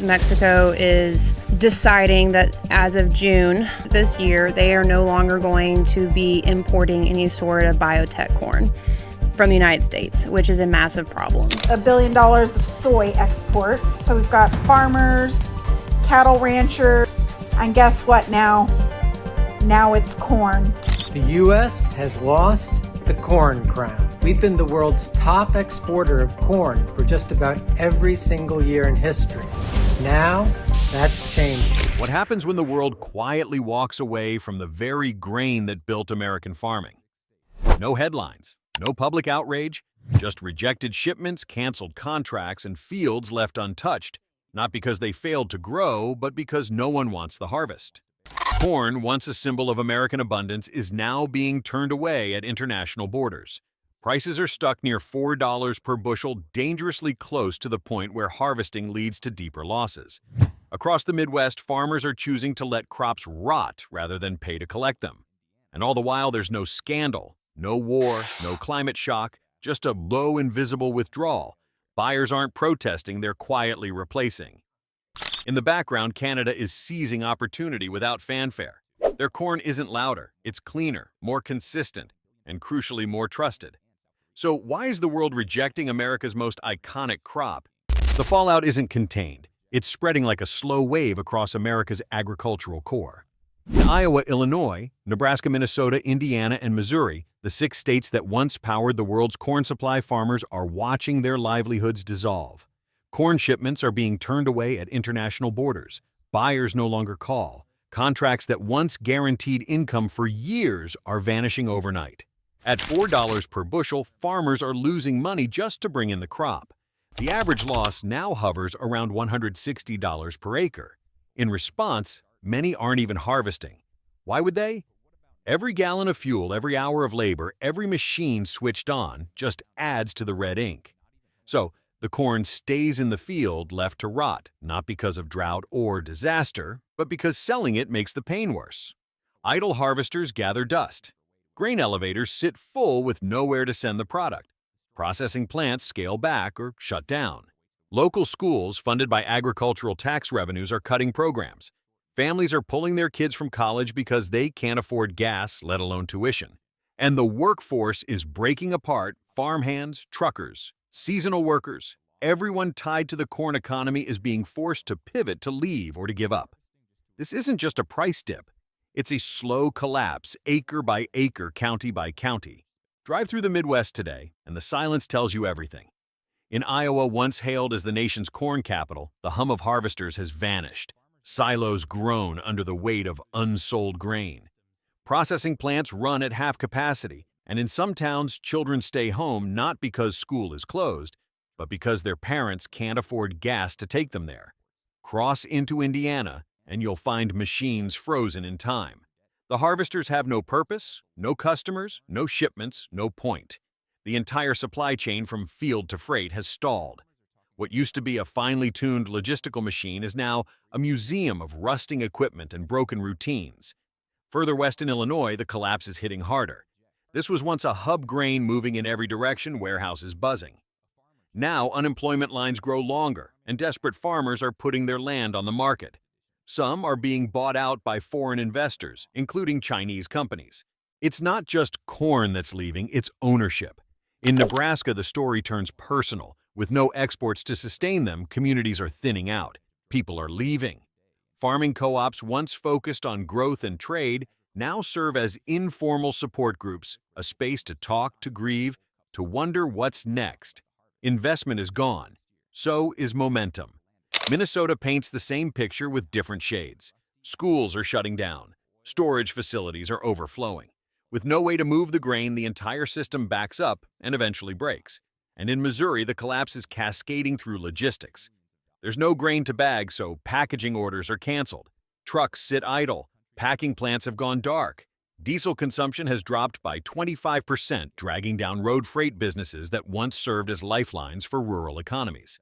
Mexico is deciding that as of June this year, they are no longer going to be importing any sort of biotech corn from the United States, which is a massive problem. $1 billion of soy exports. So we've got farmers, cattle ranchers, and guess what now? Now it's corn. The U.S. has lost the corn crown. We've been the world's top exporter of corn for just about every single year in history. Now, that's changing. What happens when the world quietly walks away from the very grain that built American farming? No headlines, no public outrage, just rejected shipments, canceled contracts, and fields left untouched, not because they failed to grow, but because no one wants the harvest. Corn, once a symbol of American abundance, is now being turned away at international borders. Prices are stuck near $4 per bushel, dangerously close to the point where harvesting leads to deeper losses. Across the Midwest, farmers are choosing to let crops rot rather than pay to collect them. And all the while, there's no scandal, no war, no climate shock, just a low, invisible withdrawal. Buyers aren't protesting, they're quietly replacing. In the background, Canada is seizing opportunity without fanfare. Their corn isn't louder, it's cleaner, more consistent, and crucially more trusted. So why is the world rejecting America's most iconic crop? The fallout isn't contained. It's spreading like a slow wave across America's agricultural core. In Iowa, Illinois, Nebraska, Minnesota, Indiana, and Missouri, the 6 states that once powered the world's corn supply, farmers are watching their livelihoods dissolve. Corn shipments are being turned away at international borders. Buyers no longer call. Contracts that once guaranteed income for years are vanishing overnight. At $4 per bushel, farmers are losing money just to bring in the crop. The average loss now hovers around $160 per acre. In response, many aren't even harvesting. Why would they? Every gallon of fuel, every hour of labor, every machine switched on just adds to the red ink. So, the corn stays in the field left to rot, not because of drought or disaster, but because selling it makes the pain worse. Idle harvesters gather dust. Grain elevators sit full with nowhere to send the product. Processing plants scale back or shut down. Local schools funded by agricultural tax revenues are cutting programs. Families are pulling their kids from college because they can't afford gas, let alone tuition. And the workforce is breaking apart. Farmhands, truckers, seasonal workers, everyone tied to the corn economy is being forced to pivot, to leave, or to give up. This isn't just a price dip. It's a slow collapse, acre by acre, county by county. Drive through the Midwest today, and the silence tells you everything. In Iowa, once hailed as the nation's corn capital, the hum of harvesters has vanished. Silos groan under the weight of unsold grain. Processing plants run at half capacity, and in some towns, children stay home not because school is closed, but because their parents can't afford gas to take them there. Cross into Indiana, and you'll find machines frozen in time. The harvesters have no purpose, no customers, no shipments, no point. The entire supply chain from field to freight has stalled. What used to be a finely tuned logistical machine is now a museum of rusting equipment and broken routines. Further west in Illinois, the collapse is hitting harder. This was once a hub, grain moving in every direction, warehouses buzzing. Now unemployment lines grow longer, and desperate farmers are putting their land on the market. Some are being bought out by foreign investors, including Chinese companies. It's not just corn that's leaving, it's ownership. In Nebraska, the story turns personal. With no exports to sustain them, communities are thinning out. People are leaving. Farming co-ops, once focused on growth and trade, now serve as informal support groups, a space to talk, to grieve, to wonder what's next. Investment is gone. So is momentum. Minnesota paints the same picture with different shades. Schools are shutting down. Storage facilities are overflowing. With no way to move the grain, the entire system backs up and eventually breaks. And in Missouri, the collapse is cascading through logistics. There's no grain to bag, so packaging orders are canceled. Trucks sit idle. Packing plants have gone dark. Diesel consumption has dropped by 25%, dragging down road freight businesses that once served as lifelines for rural economies.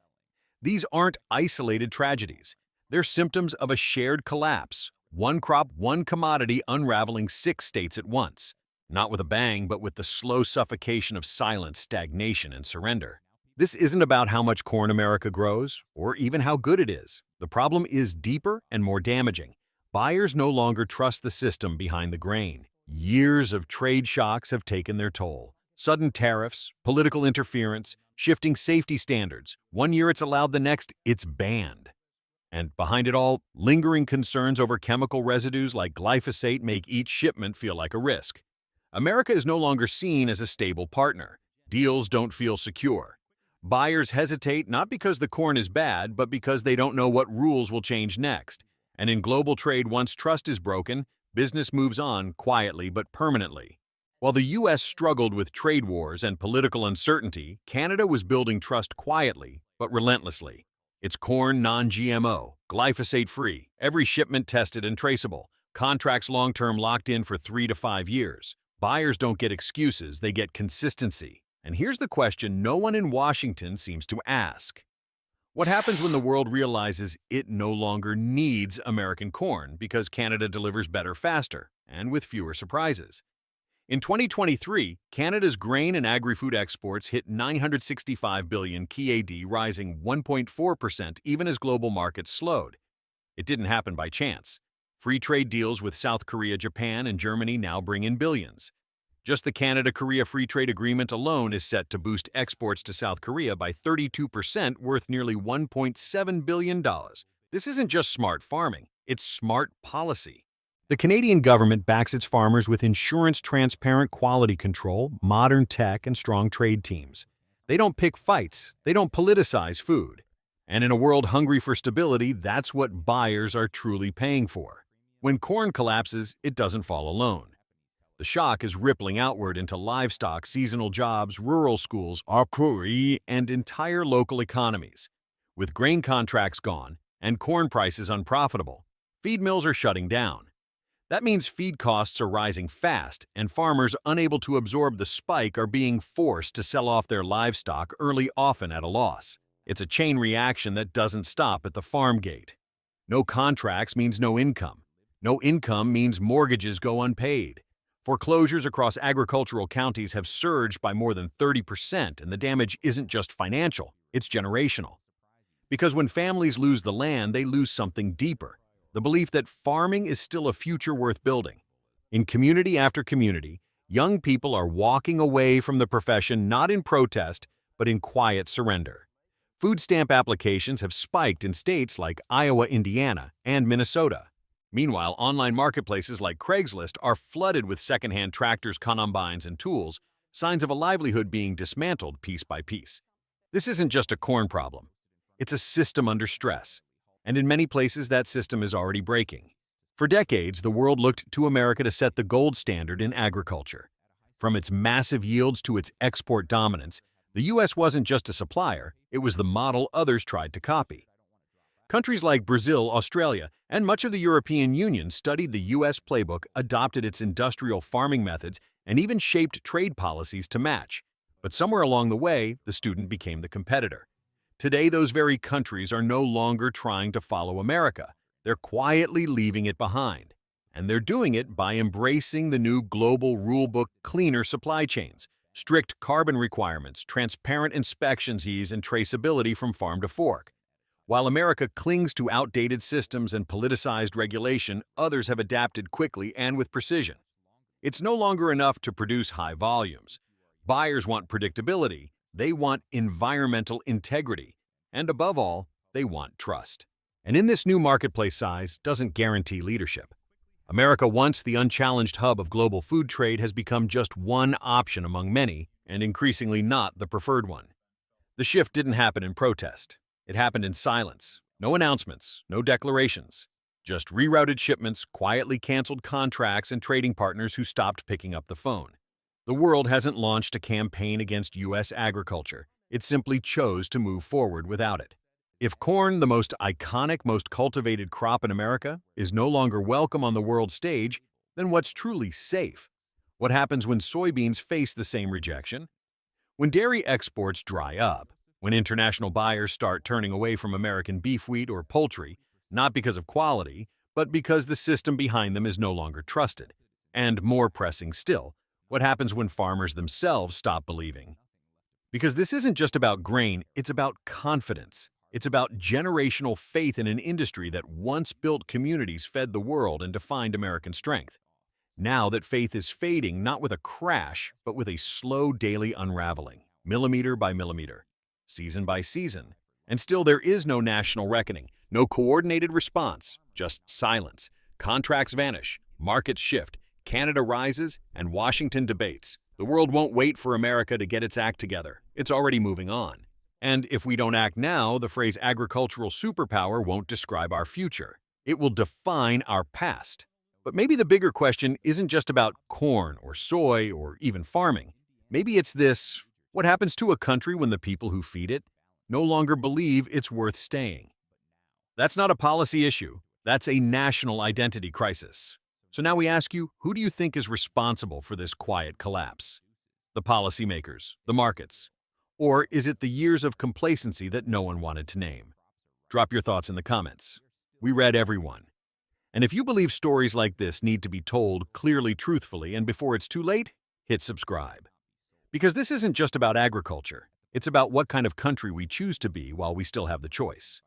These aren't isolated tragedies. They're symptoms of a shared collapse. One crop, one commodity unraveling 6 states at once. Not with a bang, but with the slow suffocation of silence, stagnation, and surrender. This isn't about how much corn America grows, or even how good it is. The problem is deeper and more damaging. Buyers no longer trust the system behind the grain. Years of trade shocks have taken their toll. Sudden tariffs, political interference, shifting safety standards. One year it's allowed, the next it's banned. And behind it all, lingering concerns over chemical residues like glyphosate make each shipment feel like a risk. America is no longer seen as a stable partner. Deals don't feel secure. Buyers hesitate not because the corn is bad, but because they don't know what rules will change next. And in global trade, once trust is broken, business moves on quietly but permanently. While the U.S. struggled with trade wars and political uncertainty, Canada was building trust quietly but relentlessly. It's corn non-GMO, glyphosate-free, every shipment tested and traceable, contracts long-term locked in for 3 to 5 years. Buyers don't get excuses, they get consistency. And here's the question no one in Washington seems to ask. What happens when the world realizes it no longer needs American corn because Canada delivers better faster and with fewer surprises? In 2023, Canada's grain and agri-food exports hit 965 billion CAD, rising 1.4% even as global markets slowed. It didn't happen by chance. Free trade deals with South Korea, Japan, and Germany now bring in billions. Just the Canada-Korea Free Trade Agreement alone is set to boost exports to South Korea by 32%, worth nearly $1.7 billion. This isn't just smart farming, it's smart policy. The Canadian government backs its farmers with insurance, transparent quality control, modern tech, and strong trade teams. They don't pick fights, they don't politicize food. And in a world hungry for stability, that's what buyers are truly paying for. When corn collapses, it doesn't fall alone. The shock is rippling outward into livestock, seasonal jobs, rural schools, acre, and entire local economies. With grain contracts gone and corn prices unprofitable, feed mills are shutting down. That means feed costs are rising fast, and farmers unable to absorb the spike are being forced to sell off their livestock early, often at a loss. It's a chain reaction that doesn't stop at the farm gate. No contracts means no income. No income means mortgages go unpaid. Foreclosures across agricultural counties have surged by more than 30%, and the damage isn't just financial, it's generational. Because when families lose the land, they lose something deeper. The belief that farming is still a future worth building. In community after community, young people are walking away from the profession not in protest, but in quiet surrender. Food stamp applications have spiked in states like Iowa, Indiana, and Minnesota. Meanwhile, online marketplaces like Craigslist are flooded with secondhand tractors, combines, and tools, signs of a livelihood being dismantled piece by piece. This isn't just a corn problem. It's a system under stress. And in many places, that system is already breaking. For decades, the world looked to America to set the gold standard in agriculture. From its massive yields to its export dominance, the U.S. wasn't just a supplier, it was the model others tried to copy. Countries like Brazil, Australia, and much of the European Union studied the U.S. playbook, adopted its industrial farming methods, and even shaped trade policies to match. But somewhere along the way, the student became the competitor. Today, those very countries are no longer trying to follow America. They're quietly leaving it behind. And they're doing it by embracing the new global rulebook, cleaner supply chains, strict carbon requirements, transparent inspections, ease, and traceability from farm to fork. While America clings to outdated systems and politicized regulation, others have adapted quickly and with precision. It's no longer enough to produce high volumes. Buyers want predictability. They want environmental integrity. And above all, they want trust. And in this new marketplace, size doesn't guarantee leadership. America, once the unchallenged hub of global food trade, has become just one option among many, and increasingly not the preferred one. The shift didn't happen in protest. It happened in silence. No announcements, no declarations. Just rerouted shipments, quietly canceled contracts, and trading partners who stopped picking up the phone. The world hasn't launched a campaign against U.S. agriculture. It simply chose to move forward without it. If corn, the most iconic, most cultivated crop in America, is no longer welcome on the world stage, then what's truly safe? What happens when soybeans face the same rejection? When dairy exports dry up, when international buyers start turning away from American beef, wheat, or poultry, not because of quality, but because the system behind them is no longer trusted. And more pressing still, what happens when farmers themselves stop believing? Because this isn't just about grain, it's about confidence. It's about generational faith in an industry that once built communities, fed the world, and defined American strength. Now that faith is fading, not with a crash, but with a slow daily unraveling, millimeter by millimeter, season by season. And still there is no national reckoning, no coordinated response, just silence. Contracts vanish, markets shift, Canada rises, and Washington debates. The world won't wait for America to get its act together. It's already moving on. And if we don't act now, the phrase agricultural superpower won't describe our future. It will define our past. But maybe the bigger question isn't just about corn or soy or even farming. Maybe it's this: what happens to a country when the people who feed it no longer believe it's worth staying? That's not a policy issue. That's a national identity crisis. So now we ask you, who do you think is responsible for this quiet collapse? The policymakers, the markets, or is it the years of complacency that no one wanted to name? Drop your thoughts in the comments. We read everyone. And if you believe stories like this need to be told clearly, truthfully, and before it's too late, hit subscribe. Because this isn't just about agriculture. It's about what kind of country we choose to be while we still have the choice.